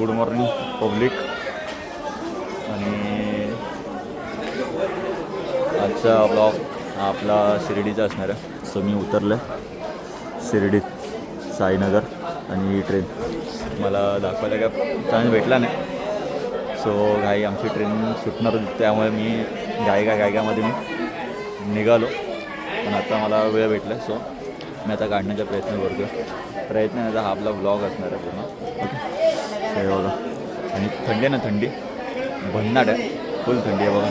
Good morning public. आणि आजचा blog हा आपला शिर्डीचा असणार आहे. सो मी उतरलं आहे शिर्डीत साईनगर आणि ही ट्रेन मला दाखवायला काय चान्स भेटला नाही. सो घाई आमची ट्रेन सुटणार होती त्यामुळे मी गायकामध्ये मी निघालो. पण आता मला वेळ भेटला सो मी आता काढण्याचा प्रयत्न नाही आता हा आपला ब्लॉग असणार आहे पूर्ण. ओके हे बघा. आणि थंडी आहे ना, थंडी भन्नाट आहे, फुल थंडी आहे बघा.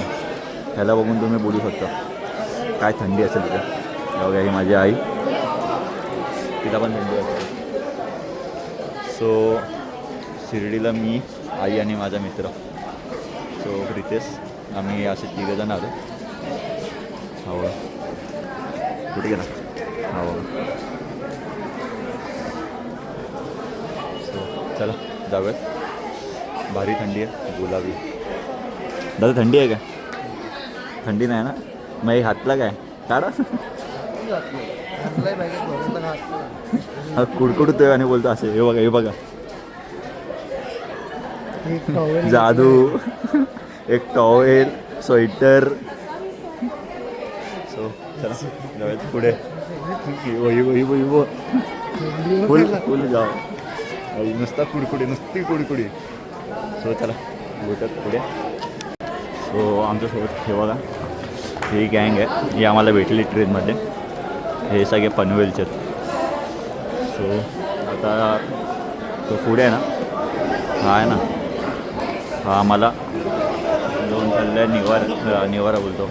ह्याला बघून तुम्ही बोलू शकता काय थंडी असेल तिथे. बघा ही माझी आई, तिला पण थंडी असते. सो शिर्डीला मी, आई आणि माझा मित्र सो रितेश, आम्ही असे तिघंजण आलो. हो कुठे गेला? हो सो चला जाऊयात. भारी थंडी आहे, गुलाबी. दादा थंडी आहे का? थंडी नाही ना? मग हे हातला काय काढा. हा कुडकुडतोय आणि बोलतो असे. हे बघा जादू. एक टॉवेल, स्वेटर. सो चला जाऊयात पुढे. फुल जाऊ नुसता नुसती कुडकुडी. सो चला भेटत पुढे. सो आमच्यासोबत हे बघा ही गँग आहे, ही आम्हाला भेटली ट्रेनमध्ये. हे सगळे पनवेलचे आहेत. सो आता तो पुढे आहे ना, हा आहे ना, हा आम्हाला जाऊन चालला आहे निवारा बोलतो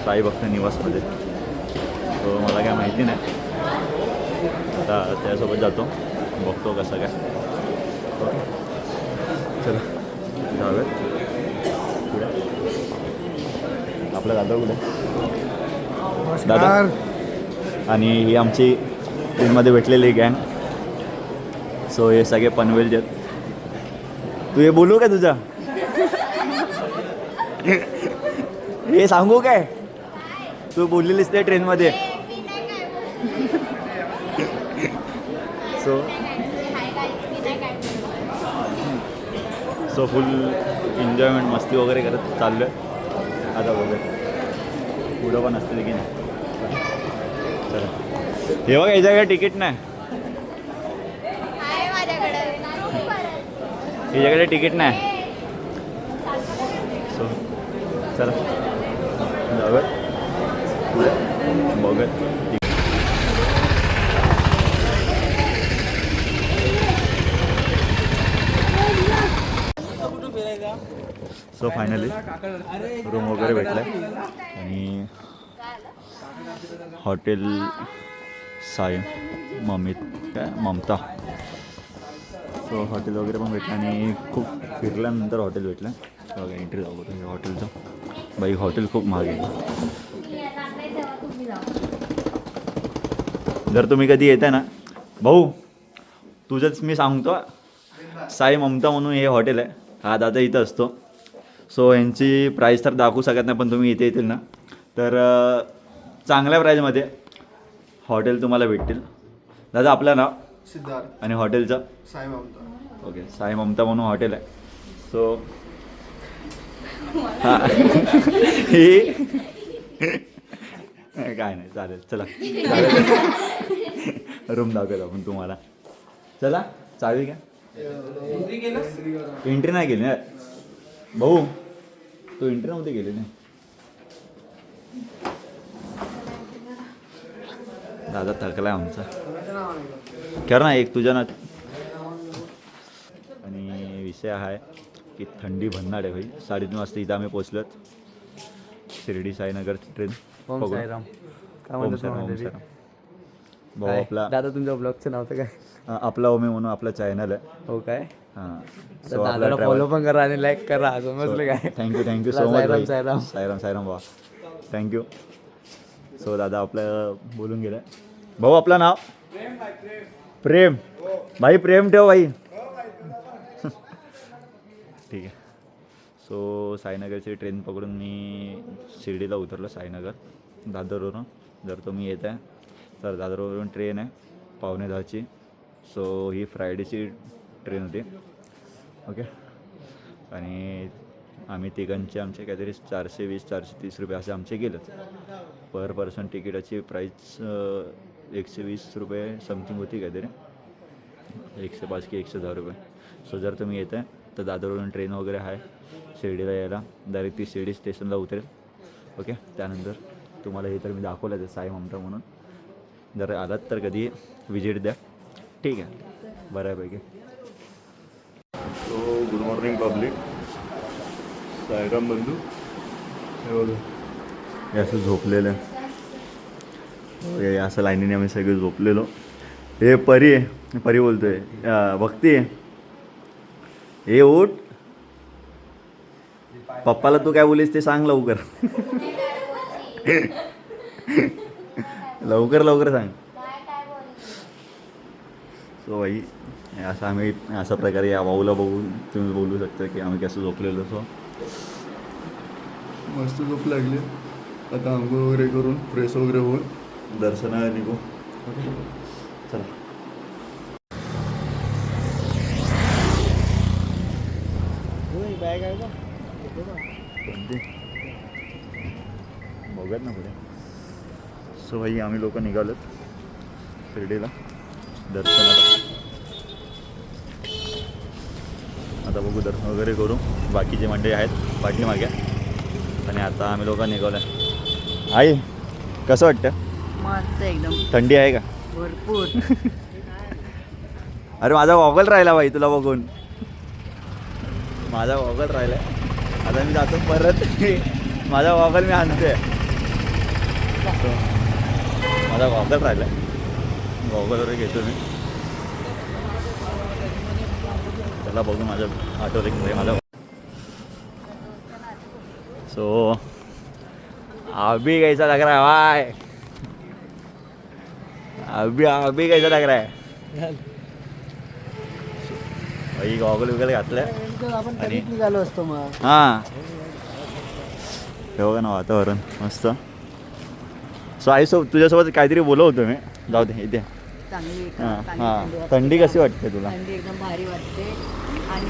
साई भक्त निवासमध्ये. तो मला काय माहिती नाही, आता त्यासोबत जातो, बघतो कसं काय. चला जाऊयात पुढे. आपला दादा कुठे? दादा. आणि ही आमची ट्रेनमध्ये भेटलेली गँग. सो हे सगळे पनवेलचे आहेत. तू हे बोलू काय तुझा? हे सांगू काय तू बोललेलीस ते ट्रेनमध्ये? सो फुल एन्जॉयमेंट, मस्ती वगैरे करत चाललो आहे. आता बघूया पुढं पण असतील की नाही. चला हे बघा, याच्याकडे तिकीट नाही, याच्याकडे तिकीट नाही. सो चला जाऊया पुढे बघूया. सो फायनली रूम वगैरे भेटला आहे आणि hotel Sai Mamata. So hotel वगैरे पण भेटलं आणि खूप फिरल्यानंतर हॉटेल भेटलं. बघा एंट्री जाऊ हे हॉटेलचं. बाई हॉटेल खूप महाग आहे. जर तुम्ही कधी येताय ना भाऊ, तुझंच मी सांगतो, साई ममता म्हणून हे हॉटेल आहे. हा दादा इथं असतो. सो यांची प्राईस तर दाखवू शकत नाही, पण तुम्ही इथे येतील ना तर चांगल्या प्राईजमध्ये हॉटेल तुम्हाला भेटतील. दादा आपलं नाव? सिद्धार्थ. आणि हॉटेलचं? साई ममता. ओके साई ममता म्हणून हॉटेल आहे. सो हां ही काय नाही, चालेल. चला रूम दाखवतो आपण तुम्हाला. चला चावी घ्या. एंट्री नाही केली ना भाऊ, तो एंट्री नव्हती गेली नाही. दादा थकलाय आमचा. कर ना एक तुझ्या ना. आणि विषय हा आहे की थंडी भन्नाट आहे भाई. 3:30 वाजता इथं आम्ही पोचलोत. शिर्डी साईनगर ट्रेन. ओम साईराम. भाऊ आपला दादा तुमच्या ब्लॉगचं नाव तर काय? आपला ओमे म्हणून आपला चॅनल आहे. हो काय? हां सो दादाला फॉलो पण करा आणि लाईक करा, समजलं काय? Thank you so much. साईराम बा थँक्यू. सो दादा आपलं बोलून गेलं. भाऊ आपलं नाव? प्रेम. भाई प्रेम ठेव भाई. ठीक आहे. सो साईनगरची ट्रेन पकडून मी शिर्डीला उतरलो. साईनगर दादरवरून जर तुम्ही येत आहे तर दादरवरून ट्रेन आहे 9:15ची. सो ही फ्रायडेची ट्रेन होती. ओके. आणि आम्ही तिघांचे आमचे काहीतरी 420 430 रुपये असे आमचे गेलेच. पर पर्सन तिकिटाची प्राईस 120 रुपये समथिंग होती काहीतरी, 105 की 110 रुपये. सो जर तुम्ही येत आहे तर दादरवरून ट्रेन वगैरे आहे शिर्डीला यायला. डायरेक्ट ती शिर्डी स्टेशनला उतरेल. ओके. त्यानंतर तुम्हाला हे तर मी दाखवलं आहे साई ममता म्हणून. जर आलात तर कधी विजिट द्या. ठीक आहे, बऱ्यापैकी. So good morning public. Sairam बंधू हे बघा, हे असं झोपलेलं आहे. हे असं लाईनीने आम्ही सगळे झोपलेलो. हे परी आहे, परी बोलतोय, भक्ती आहे. हे उठ, पप्पाला तू काय बोलीस ते सांग लवकर. लवकर लवकर सांग. सो भाई असं आम्ही अशा प्रकारे या भाऊला बघून तुम्ही बोलू शकता की आम्ही कसं झोपलेलो. सो मस्त झोप लागली. आता आंघोळ वगैरे करून फ्रेश वगैरे होऊन दर्शनाला निघू. ओके, चला. बॅग आहे का? कोणती बघूयात ना पुढे. सो भाई आम्ही लोक निघालोत शिर्डीला दर्शनाला. आता बघू, दर्शन वगैरे करू. बाकीचे मंडळी आहेत पाठीमागे. आणि आता आम्ही लोक निघालो आहे. आई कसं वाटतं? मस्त एकदम थंडी आहे का? भरपूर. अरे माझा गॉगल राहिला बाई तुला बघून. माझा गॉगल राहिला. आता मी जातो परत. माझा गॉगल मी आणतोय. माझा गॉगल राहिला. गॉगल वगैरे घेतो मी. त्याला बघू माझं आठवलं की माझा. सो अभी कैसा लग रहा है भाई? अभी कैसा लग रहा है? भाई गॉगल वगैरे घातलं आपण आणि कधीच निघालो असतो मग. हां, हे बघा ना वातावरण मस्त. सो आई तुझ्यासोबत काहीतरी बोलत होतो मी. जाऊ दे इथे. चांगली हां चांगली हां. थंडी वाटते. थंडी कशी वाटते तुला? थंडी एकदम भारी वाटते. आणि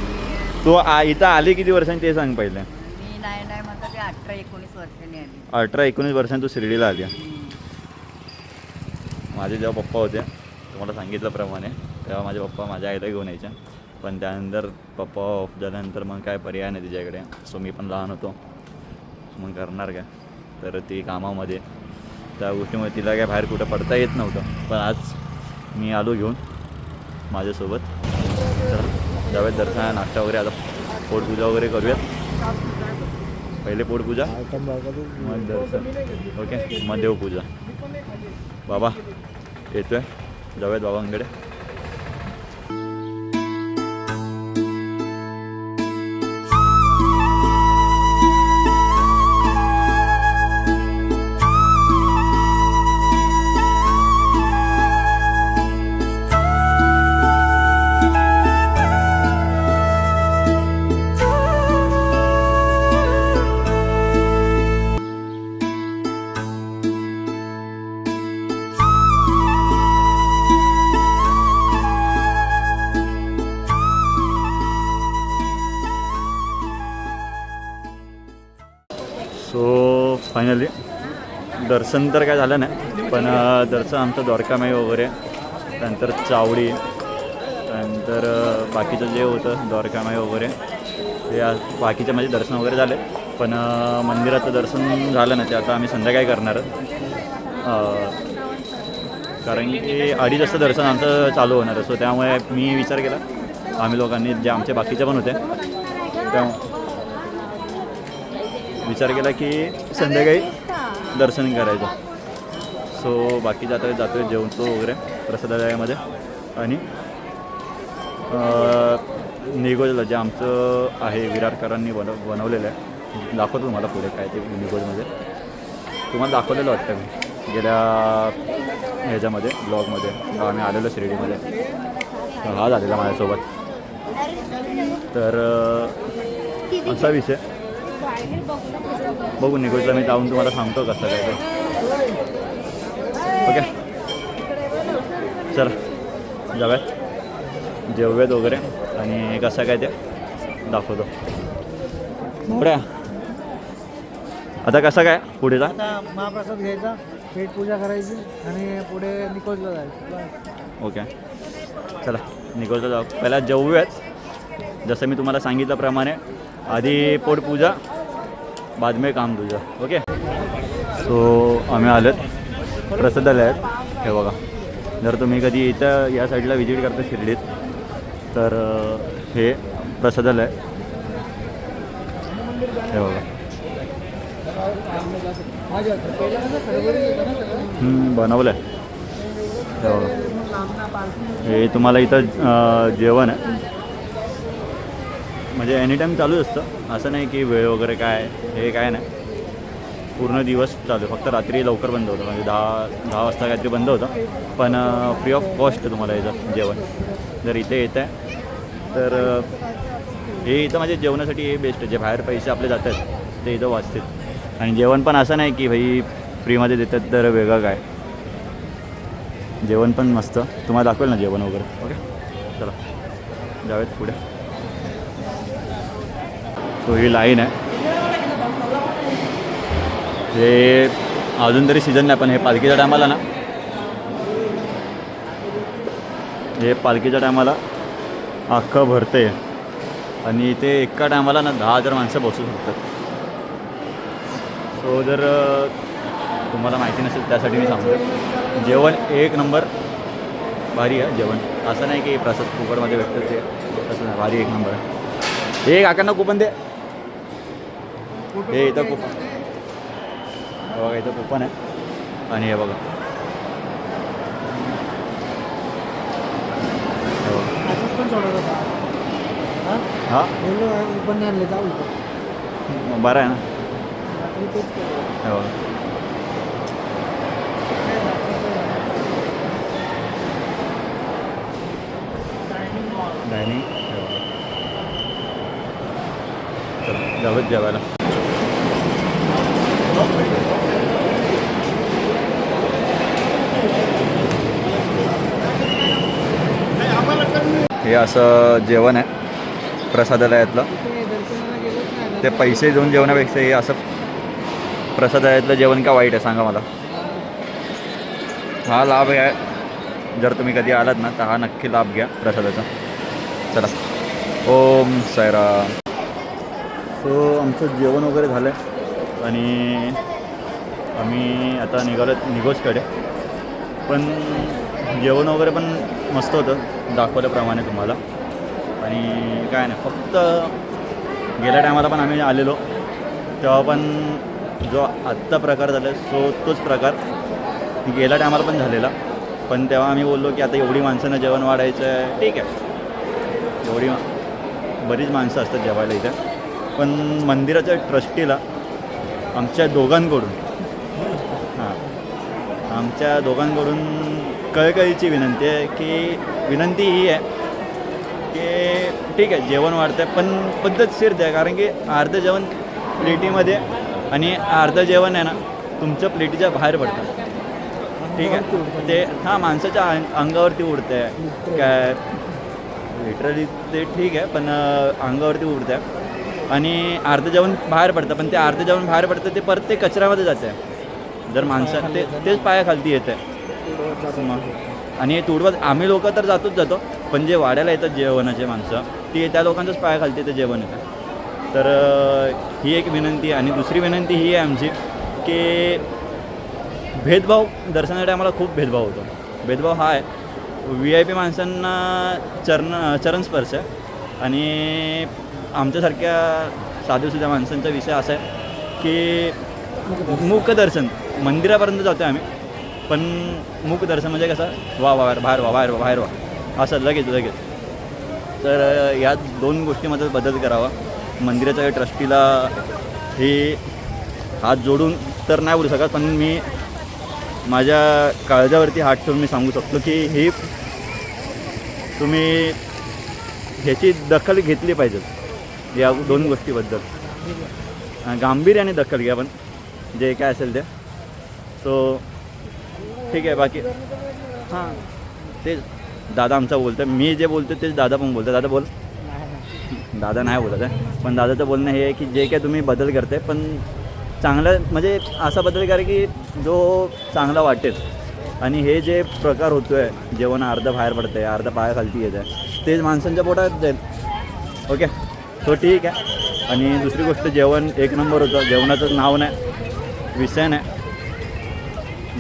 तू इथं आली किती वर्षांनी ते सांग पहिले. मी नाही म्हणता ते 18-19 वर्षांनी आली. 18-19 वर्षांनी तू शिर्डीला आली. माझे जेव्हा पप्पा होते तुम्हाला सांगितल्याप्रमाणे, तेव्हा माझे पप्पा माझ्या आईला घेऊन यायचे. पण त्यानंतर पप्पा ऑफ झाल्यानंतर मग काय पर्याय नाही तिच्याकडे. सो मी पण लहान होतो, मग करणार काय. तर ती कामामध्ये त्या गोष्टीमुळे तिला काय बाहेर कुठं पडता येत नव्हतं. पण आज मी आलो घेऊन माझ्यासोबत. तर जाऊयात दर्शन, नाश्ता वगैरे. आता पोटपूजा वगैरे करूयात. पहिले पोटपूजा मग दर्शन. ओके, मग देवपूजा. बाबा येतोय, जाऊयात बाबांकडे. सो फायनली दर्शन तर काय झालं नाही, पण दर्शन आमचं द्वारकामाई वगैरे, त्यानंतर चावडी, त्यानंतर बाकीचं जे होतं द्वारकामाई वगैरे ते बाकीचे माझे दर्शन वगैरे झाले. पण मंदिराचं दर्शन झालं नाही, ते आता आम्ही संध्याकाळी करणार. कारण की 2:30 वाजता दर्शन आमचं चालू होणार आहे. सो त्यामुळे मी विचार केला, आम्ही लोकांनी जे आमचे बाकीचे पण होते त्या विचार केला की संध्याकाळी दर्शन करायचं. सो बाकी जातो आहे जेवतो वगैरे प्रसादालयामध्ये. आणि निगोजला जे आमचं आहे विरारकरांनी बनवलेलं आहे, दाखवतो तुम्हाला पुढे काय ते निगोजमध्ये. तुम्हाला दाखवलेलं वाटतं मी गेल्या ह्याच्यामध्ये ब्लॉगमध्ये, आम्ही आलेलो शिर्डीमध्ये. हा झालेला माझ्यासोबत. तर असा विषय बघू, निगोजला मी जाऊन तुम्हाला सांगतो कसं काय ते. ओके, चला जाऊयात, जेवूयात वगैरे आणि कसं काय ते दाखवतो. मोठ्या आता कसं काय पुढेचा? आता महाप्रसाद घ्यायचा, पेट पूजा करायची आणि पुढे निकोजला जायचं. ओके चला निघायचं जाऊ. पहिला जेवूयात जसं मी तुम्हाला सांगितल्याप्रमाणे. आधी पोटपूजा बाद में काम तुझं. ओके सो आम्ही आलोत प्रसादालयात. हे बघा जर तुम्ही कधी इथं या साईडला व्हिजिट करता शिर्डीत तर हे प्रसादालय. हे बघा बनवलं आहे. हे बघा हे तुम्हाला इथं जेवण आहे म्हणजे एनी टाईम चालूच असतं. असं नाही की वेळ वगैरे काय हे काय नाही, पूर्ण दिवस चालू. फक्त रात्री लवकर बंद होतं म्हणजे 10 वाजता काहीतरी बंद होतं. पण फ्री ऑफ कॉस्ट तुम्हाला याचं जेवण जर इथे येत आहे तर हे इथं म्हणजे जेवणासाठी हे बेस्ट आहे. जे बाहेर पैसे आपले जातात ते इथं वाचतील. आणि जेवण पण असं नाही की भाई फ्रीमध्ये देतात तर वेगळं काय, जेवण पण मस्त तुम्हाला दाखवेल ना जेवण वगैरे. ओके चला जाऊयात पुढे. सो ही लाईन आहे. हे अजून तरी सीझन नाही पण हे पालखीच्या टायमाला ना, हे पालखीच्या टायमाला अख्खं भरते आणि ते एका टायमाला ना 10,000 माणसं बसू शकतात. सो जर तुम्हाला माहिती नसेल त्यासाठी मी सांगतो, जेवण एक नंबर भारी आहे जेवण. असं नाही की प्रसाद फुकटमध्ये भेटतं ते, असं नाही, भारी एक नंबर आहे. हे काकांना कुपन दे. हे इथं कुपन बघा, इथं कुपन आहे आणि हे बघा हां पण आणले जाऊ बरं आहे ना. हे बघा डायनिंग. चला जाऊयात जेवायला. हे असं जेवण आहे प्रसादालयातलं. ते पैसे देऊन जेवणापेक्षा हे असं प्रसादालयातलं जेवण का वाईट आहे सांगा मला. हा लाभ आहे, जर तुम्ही कधी आलात ना तर हा नक्की लाभ घ्या प्रसादाचा. चला ओम साईराम. सो आमचं जेवण वगैरे झालं आहे आणि आम्ही आता निघालो निघोजकडे. पण जेवण वगैरे पण मस्त होतं दाखवल्याप्रमाणे तुम्हाला. आणि काय नाही, फक्त गेल्या टायमाला पण आम्ही आलेलो तेव्हा पण जो आत्ता प्रकार झाला सो तोच प्रकार गेल्या टायमाला पण झालेला. पण तेव्हा आम्ही बोललो की आता एवढी माणसांना जेवण वाढायचं आहे, ठीक आहे एवढी बरीच माणसं असतात जेवायला इथे. पण मंदिराच्या ट्रस्टीला आमच्या दोघांकडून आमच्या दोघांकडून कळकळीची विनंती आहे की विनंती ही आहे की ठीक आहे जेवण वाढतं आहे पण पद्धतशीर द्या. कारण की अर्धं जेवण प्लेटीमध्ये आणि अर्धं जेवण आहे ना तुमच्या प्लेटीच्या बाहेर पडतं. ठीक आहे ते माणसाच्या अंगावरती उडतं आहे काय लिटरली ते ठीक आहे पण अंगावरती उडतं आहे आणि अर्धं जेवण बाहेर पडतं. पण ते अर्धं जेवण बाहेर पडतं ते परत ते कचऱ्यामध्ये जातं आहे. जर माणसं तेच पायाखालती येतं आहे आणि तुडवत आम्ही लोक तर जातो पण जे वाड्याला येतात जेवणाचे माणसं ती त्या लोकांचंच पायाखालती येतं जेवण येतं. तर ही एक विनंती. आणि दुसरी विनंती ही आहे आमची की भेदभाव दर्शनाच्या टायमाला खूप भेदभाव होतो. भेदभाव हा आहे VIP माणसांना चरणस्पर्श आहे आणि आमच्यासारख्या साधूसुद्धा माणसांचा विषय असा आहे की मुखदर्शन मंदिरापर्यंत जातो आहे आम्ही पण मुखदर्शन म्हणजे कसं वा बाहेर वा असं लगेच. तर या दोन गोष्टीमध्ये बदल करावा. मंदिराच्या ट्रस्टीला हे हात जोडून तर नाही बोलू शकत पण मी माझ्या काळजावरती हात ठेवून मी सांगू शकतो की हे तुम्ही ह्याची दखल घेतली पाहिजे या दोन गोष्टीबद्दल. गांभीर्याने दखल घ्या पण जे काय असेल ते. सो ठीक आहे. बाकी तेच दादा आमचा बोलतो, मी जे बोलतो तेच दादा पण बोलतो. दादा बोल. दादा नाही बोलत आहे, पण दादाचं बोलणं हे आहे की जे काय तुम्ही बदल करते पण चांगलं म्हणजे असा बदल करा की जो चांगला वाटेल. आणि हे जे प्रकार होतो आहे जेवण अर्धं बाहेर पडतं आहे अर्धं पायाखालती येत आहे तेच माणसांच्या पोटात जाईल. ओके सो ठीक आहे. आणि दुसरी गोष्ट जेवण एक नंबर होतं. जेवणाचं नाव नाही विषय नाही.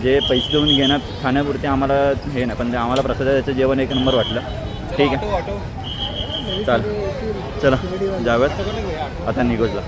जे पैसे देऊन घेण्यात खाण्यापुरते आम्हाला हे नाही पण ते आम्हाला प्रसादाचं जेवण एक नंबर वाटलं. ठीक आहे चाल चला जाऊयात आता निघोजला.